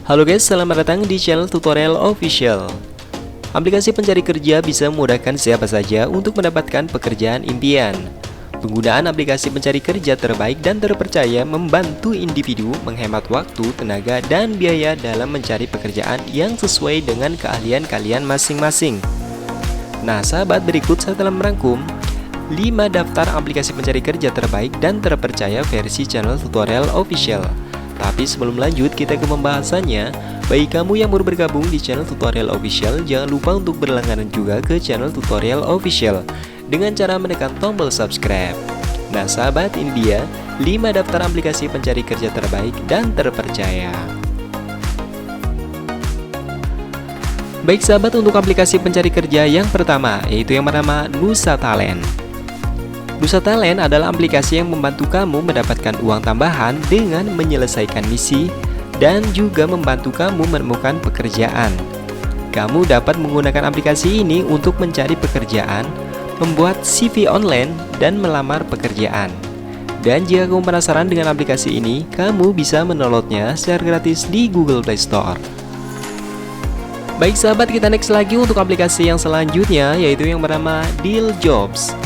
Halo guys, selamat datang di channel Tutorial Official. Aplikasi pencari kerja bisa memudahkan siapa saja untuk mendapatkan pekerjaan impian. Penggunaan aplikasi pencari kerja terbaik dan terpercaya membantu individu menghemat waktu, tenaga, dan biaya dalam mencari pekerjaan yang sesuai dengan keahlian kalian masing-masing. Nah sahabat, berikut saya telah merangkum 5 daftar aplikasi pencari kerja terbaik dan terpercaya versi channel Tutorial Official. Tapi sebelum lanjut kita ke pembahasannya, bagi kamu yang baru bergabung di channel Tutorial Official, jangan lupa untuk berlangganan juga ke channel Tutorial Official dengan cara menekan tombol subscribe. Nah sahabat, ini dia 5 daftar aplikasi pencari kerja terbaik dan terpercaya. Baik sahabat, untuk aplikasi pencari kerja yang pertama, yaitu yang bernama Nusa Talent. Nusa Talent adalah aplikasi yang membantu kamu mendapatkan uang tambahan dengan menyelesaikan misi dan juga membantu kamu menemukan pekerjaan. Kamu dapat menggunakan aplikasi ini untuk mencari pekerjaan, membuat CV online, dan melamar pekerjaan. Dan jika kamu penasaran dengan aplikasi ini, kamu bisa mendownloadnya secara gratis di Google Play Store. Baik sahabat, kita next lagi untuk aplikasi yang selanjutnya, yaitu yang bernama Deal Jobs.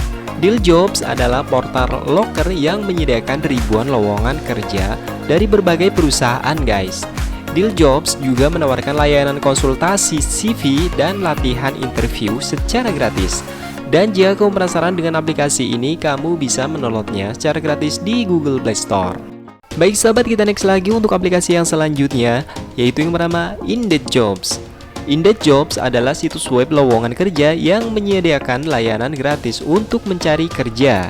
Deal Jobs adalah portal loker yang menyediakan ribuan lowongan kerja dari berbagai perusahaan guys. Deal Jobs juga menawarkan layanan konsultasi CV dan latihan interview secara gratis. Dan jika kamu penasaran dengan aplikasi ini, kamu bisa mendownloadnya secara gratis di Google Play Store. Baik sahabat, kita next lagi untuk aplikasi yang selanjutnya, yaitu yang bernama Indeed Jobs. Indeed Jobs adalah situs web lowongan kerja yang menyediakan layanan gratis untuk mencari kerja.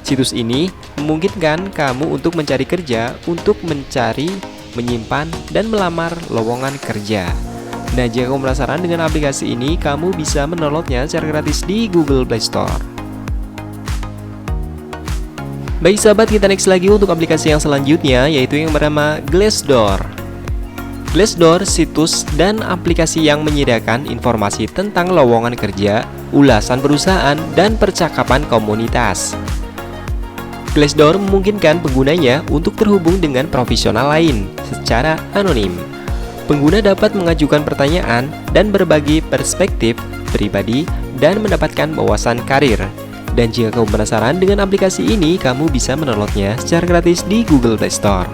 Situs ini memungkinkan kamu untuk mencari kerja, untuk mencari, menyimpan, dan melamar lowongan kerja. Nah, jika kamu penasaran dengan aplikasi ini, kamu bisa mendownloadnya secara gratis di Google Play Store. Baik sahabat, kita next lagi untuk aplikasi yang selanjutnya, yaitu yang bernama Glassdoor. Glassdoor, situs dan aplikasi yang menyediakan informasi tentang lowongan kerja, ulasan perusahaan, dan percakapan komunitas. Glassdoor memungkinkan penggunanya untuk terhubung dengan profesional lain secara anonim. Pengguna dapat mengajukan pertanyaan dan berbagi perspektif pribadi dan mendapatkan wawasan karir. Dan jika kamu penasaran dengan aplikasi ini, kamu bisa mendownloadnya secara gratis di Google Play Store.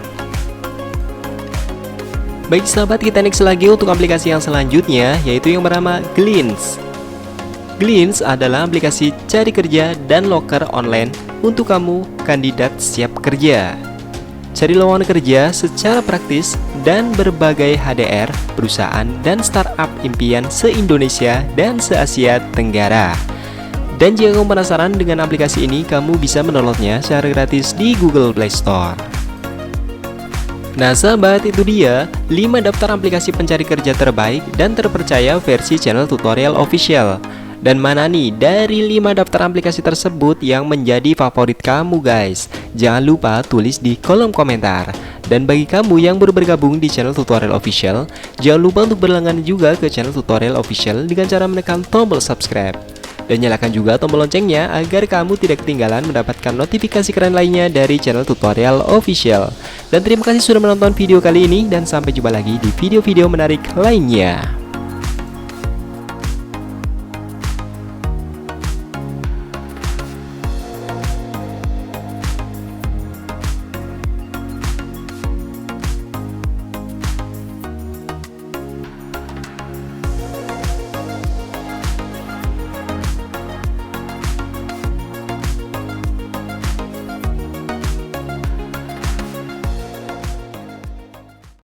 Baik sahabat, kita next lagi untuk aplikasi yang selanjutnya, yaitu yang bernama Glints. Glints adalah aplikasi cari kerja dan loker online untuk kamu kandidat siap kerja. Cari lowongan kerja secara praktis dan berbagai HDR, perusahaan dan startup impian se-Indonesia dan se-Asia Tenggara. Dan jika kamu penasaran dengan aplikasi ini, kamu bisa mendownloadnya secara gratis di Google Play Store. Nah sahabat, itu dia 5 daftar aplikasi pencari kerja terbaik dan terpercaya versi channel Tutorial Official. Dan mana nih dari 5 daftar aplikasi tersebut yang menjadi favorit kamu guys? Jangan lupa tulis di kolom komentar. Dan bagi kamu yang baru bergabung di channel Tutorial Official, jangan lupa untuk berlangganan juga ke channel Tutorial Official dengan cara menekan tombol subscribe. Dan nyalakan juga tombol loncengnya agar kamu tidak ketinggalan mendapatkan notifikasi keren lainnya dari channel Tutorial Official. Dan terima kasih sudah menonton video kali ini, dan sampai jumpa lagi di video-video menarik lainnya.